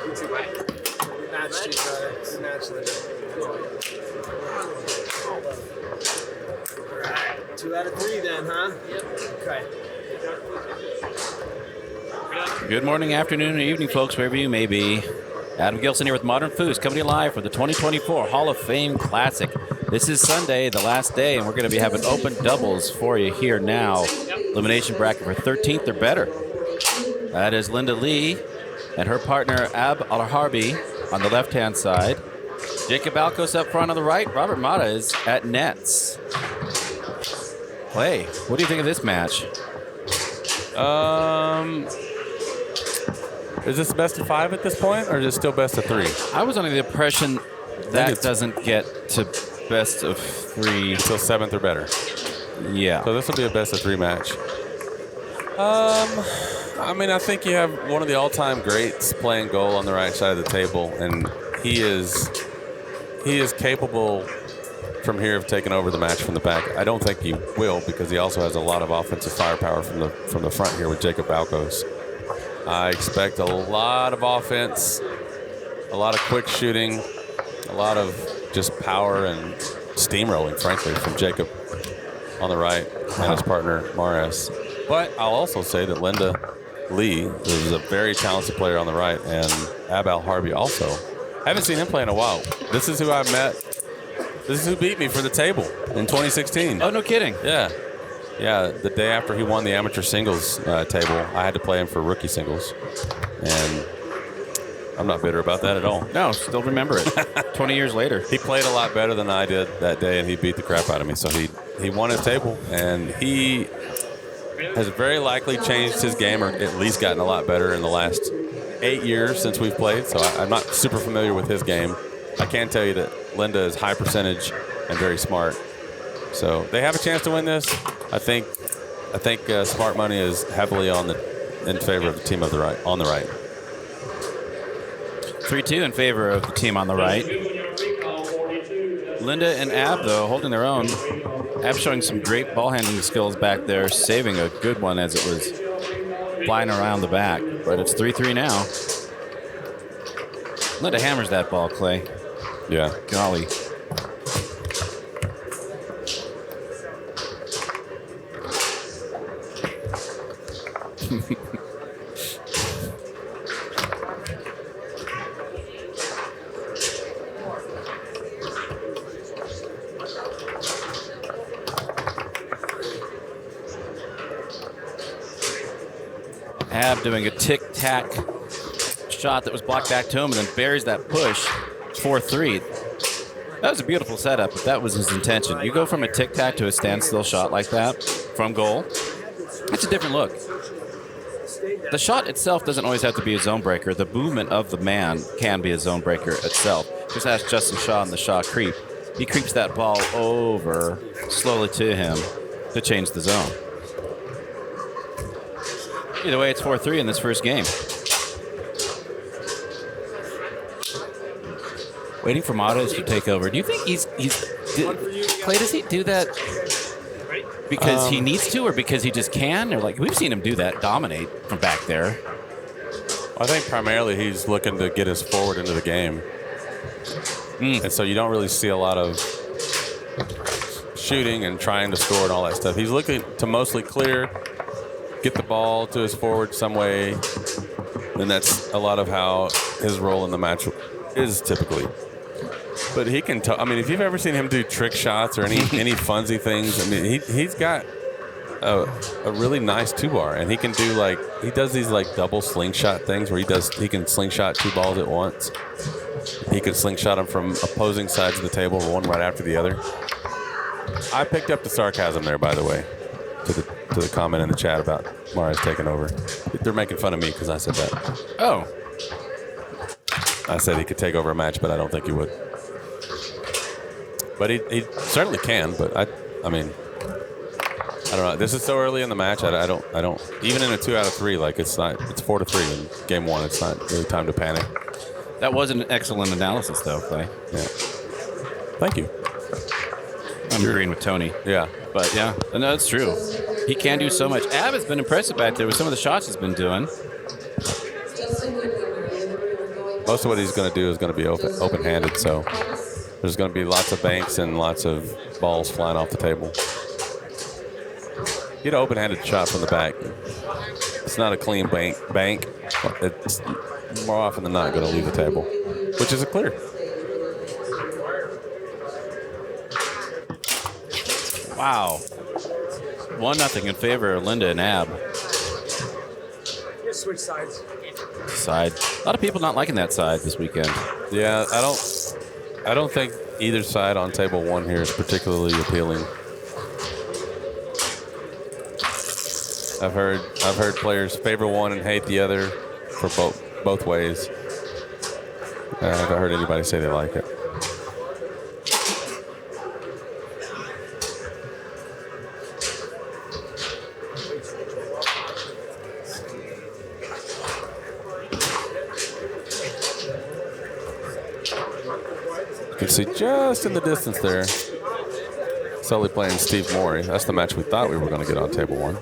You too, buddy. Good match to you, brother. Good match, Linda. All right. 2 out of 3 then, huh? Yep. Okay. Good morning, afternoon, or evening, folks, wherever you may be. Adam Gilson here with Modern Foods, coming to you live for the 2024 Hall of Fame Classic. This is Sunday, the last day, and we're going to be having open doubles for you here now. Elimination bracket for 13th or better. That is Linda Lee and her partner, Alharbi, on the left-hand side. Jacob Balcos up front on the right. Robert Mata is at nets. Clay, what do you think of this match? Is this best of 5 at this point, or is it still best of 3? I was under the impression that doesn't get to best of 3 until 7th or better. Yeah. So this will be a best of 3 match. I mean, I think you have one of the all-time greats playing goal on the right side of the table, and he is capable from here of taking over the match from the back. I don't think he will, because he also has a lot of offensive firepower from the front here with Jacob Balcos. I expect a lot of offense, a lot of quick shooting, a lot of just power and steamrolling, frankly, from Jacob on the right and his partner, Mares. But I'll also say that Linda Lee is a very talented player on the right, and Alharbi also. I haven't seen him play in a while. This is who I met. This is who beat me for the table in 2016. Oh, no kidding. Yeah. Yeah, the day after he won the amateur singles table, I had to play him for rookie singles. And I'm not bitter about that at all. No, still remember it. 20 years later. He played a lot better than I did that day, and he beat the crap out of me. So he won his table, and he has very likely changed his game, or at least gotten a lot better in the last 8 years since we've played. So I'm not super familiar with his game. I can tell you that Linda is high percentage and very smart. So they have a chance to win this. I think smart money is heavily in favor of the team of the right, on the right. 3-2 in favor of the team on the right. Linda and Ab, though, holding their own. Ab showing some great ball handling skills back there, saving a good one as it was flying around the back. But it's 3-3 now. Linda hammers that ball, Clay. Yeah. Golly. Ab doing a tic-tac shot that was blocked back to him and then buries that push. 4-3. That was a beautiful setup, but that was his intention. You go from a tic-tac to a standstill shot like that from goal, it's a different look. The shot itself doesn't always have to be a zone breaker. The movement of the man can be a zone breaker itself. Just ask Justin Shaw in the Shaw creep. He creeps that ball over slowly to him to change the zone. Either way, it's 4-3 in this first game. Waiting for Matas to take over. Do you think Clay, does he do that because he needs to, or because he just can? Or like, we've seen him do that, dominate from back there. I think primarily he's looking to get his forward into the game. And so you don't really see a lot of shooting and trying to score and all that stuff. He's looking to mostly clear, get the ball to his forward some way, and that's a lot of how his role in the match is typically. But he can I mean, if you've ever seen him do trick shots or any funsy things, I mean, he's got a really nice 2-bar, and he can do he does these double slingshot things where he can slingshot 2 balls at once. He can slingshot them from opposing sides of the table, one right after the other. I picked up the sarcasm there, by the way, to the comment in the chat about Mares taking over. They're making fun of me because I said that. Oh. I said he could take over a match, but I don't think he would. But he certainly can. But I mean, I don't know. This is so early in the match. I don't. Even in a 2 out of 3, it's 4-3 in game 1. It's not really time to panic. That was an excellent analysis, though, Clay. Yeah. Thank you. I'm agreeing with Tony. Yeah. But yeah, no, that's true. He can do so much. Ab has been impressive back there with some of the shots he's been doing. most of what he's going to do is going to be open-handed. So there's going to be lots of banks and lots of balls flying off the table. Get an open-handed shot from the back. It's not a clean bank. It's more often than not going to leave the table, which is a clear. Wow. 1-0 in favor of Linda and Ab. Switch sides. Side. A lot of people not liking that side this weekend. Yeah, I don't think either side on table one here is particularly appealing. I've heard players favor one and hate the other for both ways. I haven't heard anybody say they like it. You can see just in the distance there, Sully playing Steve Morey. That's the match we thought we were going to get on table one.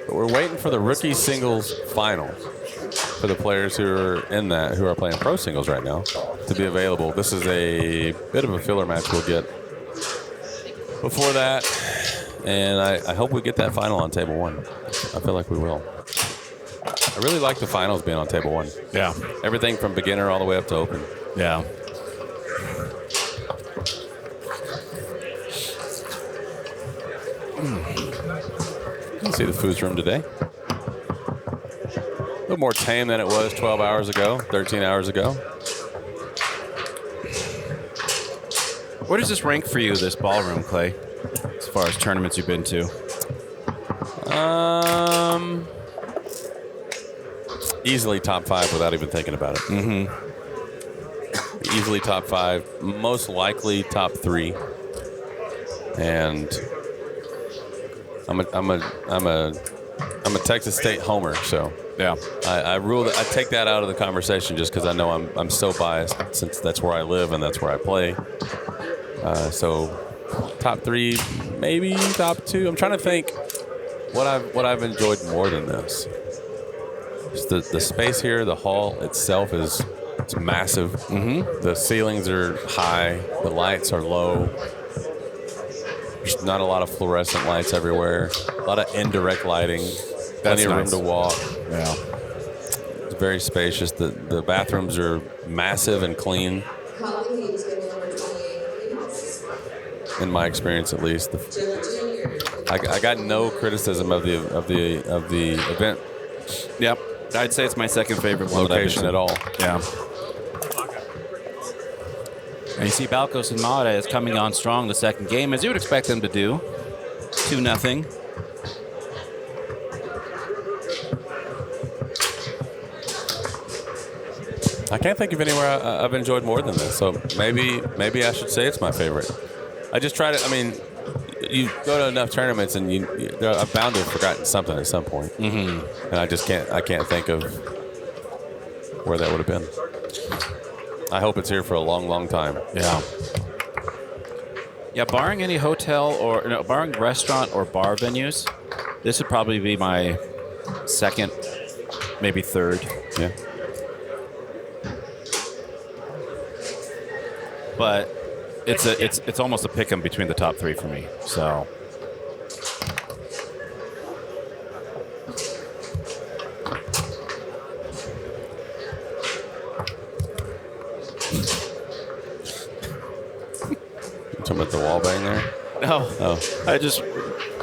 But we're waiting for the rookie singles final for the players who are in that, who are playing pro singles right now, to be available. This is a bit of a filler match we'll get before that, and I hope we get that final on table one. I feel like we will. I really like the finals being on table one. Yeah. Everything from beginner all the way up to open. Yeah. You can see the Foos room today. A little more tame than it was 12 hours ago, 13 hours ago. Where does this rank for you, this ballroom, Clay, as far as tournaments you've been to? Easily top 5 without even thinking about it. Mm-hmm. Easily top 5, most likely top 3. And I'm a Texas State homer, so Yeah. I rule that. I take that out of the conversation just because I know I'm so biased since that's where I live and that's where I play. So top 3, maybe top 2. I'm trying to think what I've enjoyed more than this. Just the space here, the hall itself it's massive. Mm-hmm. The ceilings are high, the lights are low. There's not a lot of fluorescent lights everywhere. A lot of indirect lighting. Plenty of room to walk. Yeah. It's very spacious. The bathrooms are massive and clean. In my experience, at least, I got no criticism of the event. Yep. I'd say it's my second favorite one Location at all. Yeah. And you see Balcos and Mata is coming on strong the second game, as you would expect them to do. 2-0. I can't think of anywhere I've enjoyed more than this. So maybe I should say it's my favorite. I just try to. I mean, you go to enough tournaments and I'm bound to have forgotten something at some point. Mm-hmm. And I just can't think of where that would have been. I hope it's here for a long, long time. Yeah. Yeah, barring any hotel or barring restaurant or bar venues, this would probably be my second, maybe third. Yeah. But it's almost a pick 'em between the top 3 for me. So. Talking about the wall bang there? No. Oh.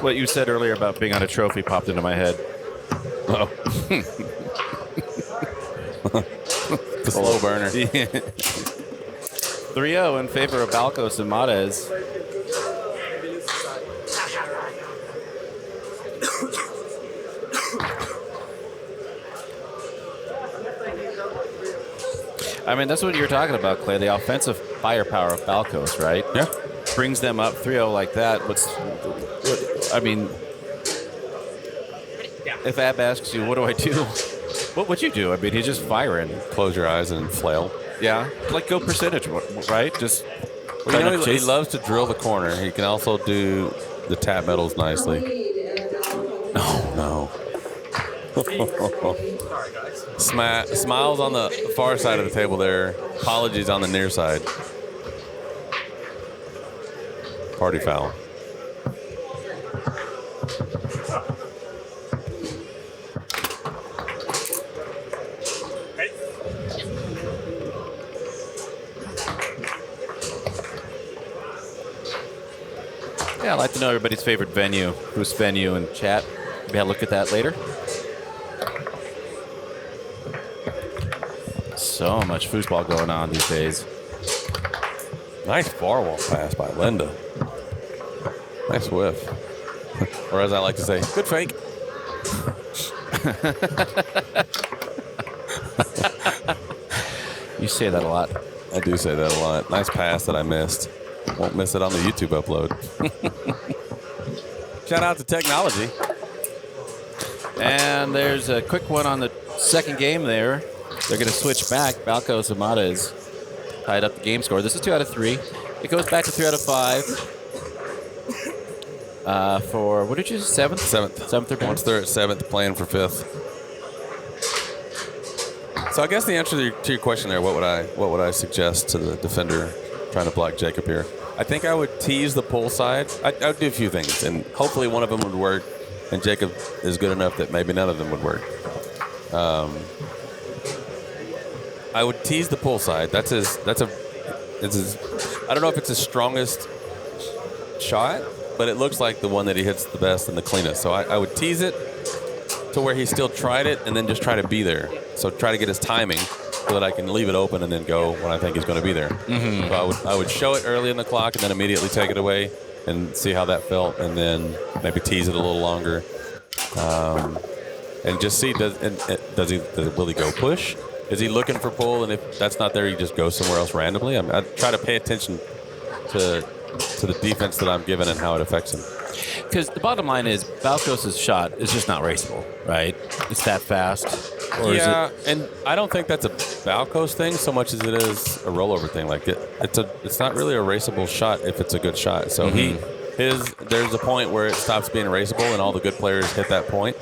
What you said earlier about being on a trophy popped into my head. Oh. The slow burner. 3-0 in favor of Balcos and Matez. I mean, that's what you're talking about, Clay. The offensive firepower of Balcos, right? Yeah. Brings them up 3-0 like that. I mean, if Ab asks you, what do I do? What would you do? I mean, he's just firing. Close your eyes and flail. Yeah. Like go percentage, right? Just. Well, he loves to drill the corner. He can also do the tap metals nicely. No. Smiles on the far side of the table there. Apologies on the near side. Party foul. Yeah, I'd like to know everybody's favorite venue. Whose venue in chat? Maybe I'll look at that later. So much foosball going on these days. Nice far wall pass by Linda. Nice whiff. Or as I like to say, good fake. You say that a lot. I do say that a lot. Nice pass that I missed. Won't miss it on the YouTube upload. Shout out to technology. And there's a quick one on the second game there. They're going to switch back. Balcos Amada is tied up the game score. This is 2 out of 3. It goes back to 3 out of 5. For, what did you say, 7th? 7th or 10th? Once they're at 7th, playing for 5th. So I guess the answer to your question there, what would I suggest to the defender trying to block Jacob here? I think I would tease the pull side. I would do a few things, and hopefully one of them would work, and Jacob is good enough that maybe none of them would work. I would tease the pull side. It's his, I don't know if it's his strongest shot, but it looks like the one that he hits the best and the cleanest. So I would tease it to where he still tried it and then just try to be there. So try to get his timing so that I can leave it open and then go when I think he's going to be there. Mm-hmm. So I would show it early in the clock and then immediately take it away and see how that felt, and then maybe tease it a little longer, and just see will he go push? Is he looking for pull? And if that's not there, he just goes somewhere else randomly. I try to pay attention to the defense that I'm given and how it affects him. Because the bottom line is Balcos' shot is just not raceable, right? It's that fast. Or yeah, and I don't think that's a Balcos thing so much as it is a rollover thing. Like it's not really a raceable shot if it's a good shot. So there's a point where it stops being raceable, and all the good players hit that point.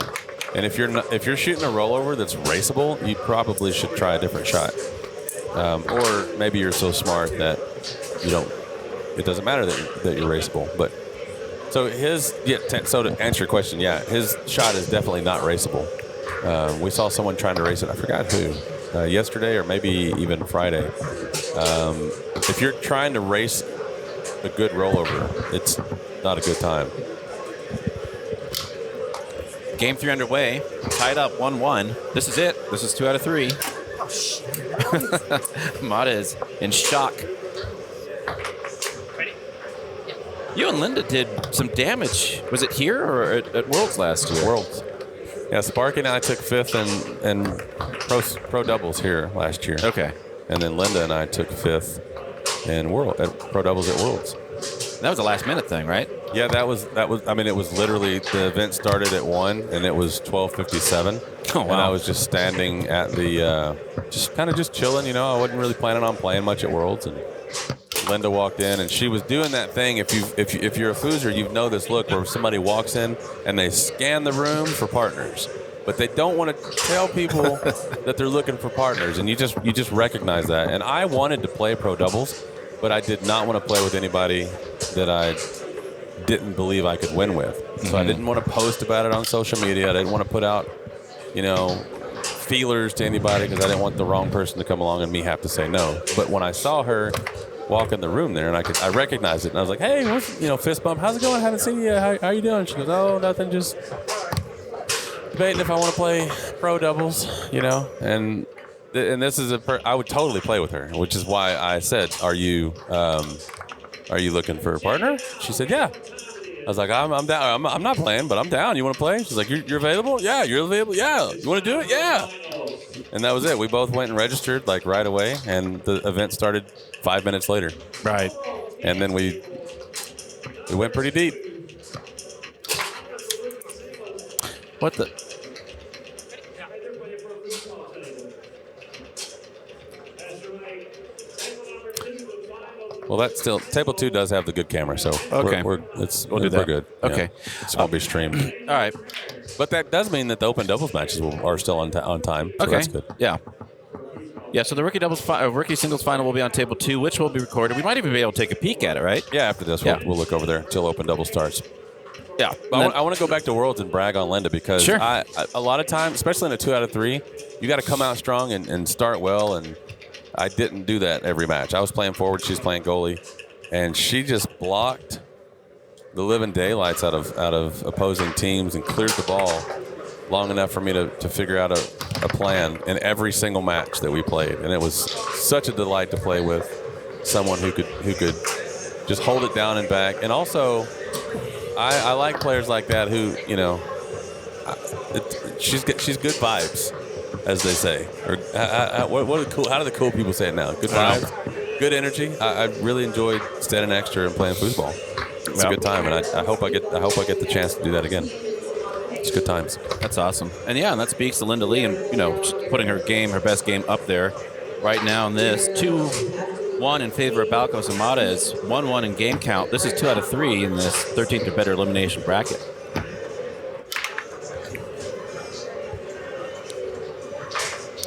And if you're shooting a rollover that's raceable, you probably should try a different shot. Or maybe you're so smart that it doesn't matter that you're raceable. But so so to answer your question, his shot is definitely not raceable. We saw someone trying to race it. I forgot who. Yesterday or maybe even Friday. If you're trying to race a good rollover, it's not a good time. Game 3 underway. Tied up 1-1. This is it. This is 2 out of 3. Oh, shit. Mata is in shock. You and Linda did some damage. Was it here or at Worlds last year? Worlds. Yeah, Sparky and I took 5th and pro doubles here last year. Okay. And then Linda and I took 5th in at pro doubles at Worlds. That was a last minute thing, right? Yeah, that was. I mean, it was literally, the event started at 1 and it was 12:57. Oh, wow. And I was just standing at the, just chilling. I wasn't really planning on playing much at Worlds, and Linda walked in, and she was doing that thing. If you're a Fooser, you know this look where somebody walks in and they scan the room for partners, but they don't want to tell people that they're looking for partners, and you just recognize that. And I wanted to play pro doubles, but I did not want to play with anybody that I didn't believe I could win with. So I didn't want to post about it on social media. I didn't want to put out, feelers to anybody because I didn't want the wrong person to come along and me have to say no. But when I saw her walk in the room there, and I recognized it, and I was like, "Hey, fist bump. How's it going? Haven't seen you. How you doing?" She goes, "Oh, nothing. Just debating if I want to play pro doubles, And this is I would totally play with her, which is why I said, "Are you looking for a partner?" She said, "Yeah." I was like, "I'm down. I'm not playing, but I'm down. You want to play?" She's like, "You're available?" "Yeah." "You're available?" "Yeah." "You want to do it?" "Yeah." And that was it. We both went and registered like right away, and the event started 5 minutes later. Right. And then we went pretty deep. What the? Well, that's still, table 2 does have the good camera, so okay. we're We'll do that. good. Okay. Yeah. It's going to be streamed. All right. But that does mean that the open doubles matches are still on time. So Okay. that's good. Yeah. Yeah, so the rookie singles final will be on table 2, which will be recorded. We might even be able to take a peek at it, right? Yeah, after this, we'll look over there until open double starts. Yeah. But I want to go back to Worlds and brag on Linda because Sure. a lot of times, especially in a 2 out of 3, you got to come out strong and start well. And I didn't do that every match. I was playing forward, she's playing goalie, and she just blocked the living daylights out of opposing teams and cleared the ball long enough for me to figure out a plan in every single match that we played. And it was such a delight to play with someone who could just hold it down and back. And also, I like players like that who, she's good vibes, as they say. Or how do the cool people say it now? Good vibes, good energy. I really enjoyed standing next to her and playing foosball. It's a good time, and I hope I get the chance to do that again. It's good times. That's awesome. And that speaks to Linda Lee and, just putting her best game up there right now in this. 2-1 in favor of Balcos and Mata is 1-1 in game count. This is 2 out of 3 in this 13th or better elimination bracket.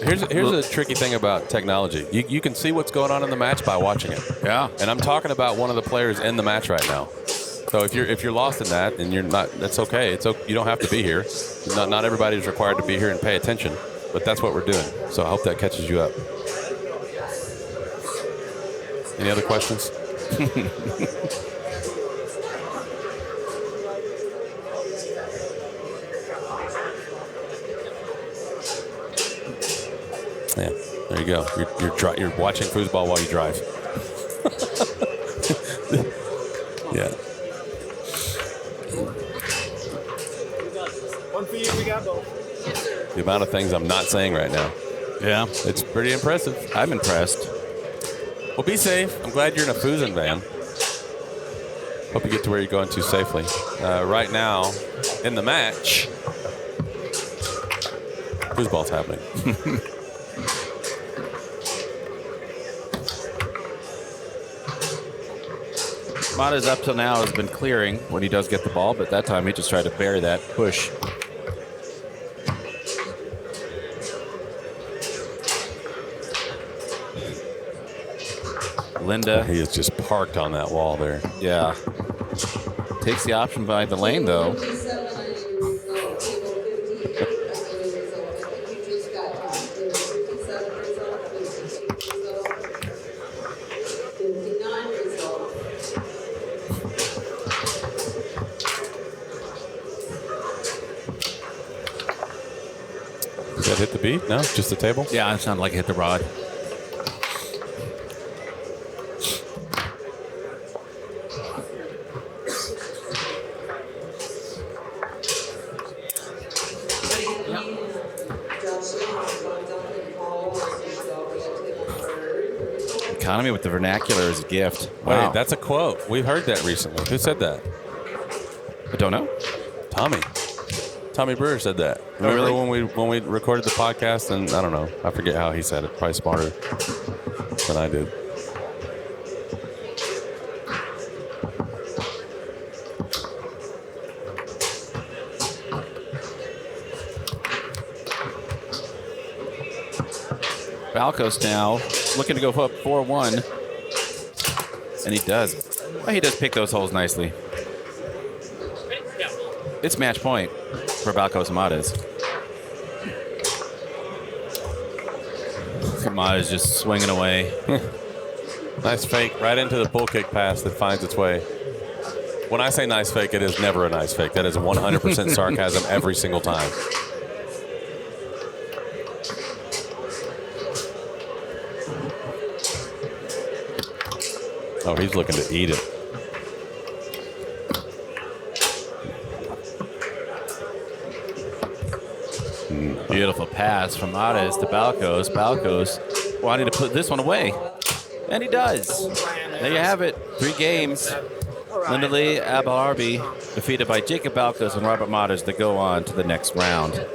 Here's a tricky thing about technology. You can see what's going on in the match by watching it. Yeah. And I'm talking about one of the players in the match right now. So if you're lost in that and you're not, that's okay. You don't have to be here. Not everybody is required to be here and pay attention, but that's what we're doing. So I hope that catches you up. Any other questions? Yeah, there you go. You're watching foosball while you drive. Yeah. One for you, we got both. The amount of things I'm not saying right now. Yeah. It's pretty impressive. I'm impressed. Well, be safe. I'm glad you're in a Foosin' van. Hope you get to where you're going to safely. Right now, in the match, foosball's happening. Mata's up till now has been clearing when he does get the ball, but that time he just tried to bury that push. Linda. He is just parked on that wall there. Yeah. Takes the option by the lane, though. Did that hit the beat? No? Just the table? Yeah, it sounded like it hit the rod. Economy with the vernacular is a gift. Wow. Wait, that's a quote. We've heard that recently. Who said that? I don't know. Tommy Brewer said that. Remember when we recorded the podcast? And I don't know. I forget how he said it. Probably smarter than I did. Balcos now looking to go up 4-1. And he does. Well, he does pick those holes nicely. It's match point for Balcos and Matas. Matas just swinging away. Nice fake right into the bull kick pass that finds its way. When I say nice fake, it is never a nice fake. That is 100% sarcasm every single time. Oh, he's looking to eat it. Beautiful pass from Matas to Balcos. Balcos wanting to put this one away. And he does. There you have it. 3 games. Linda Lee, Alharbi defeated by Jacob Balcos and Robert Matas to go on to the next round.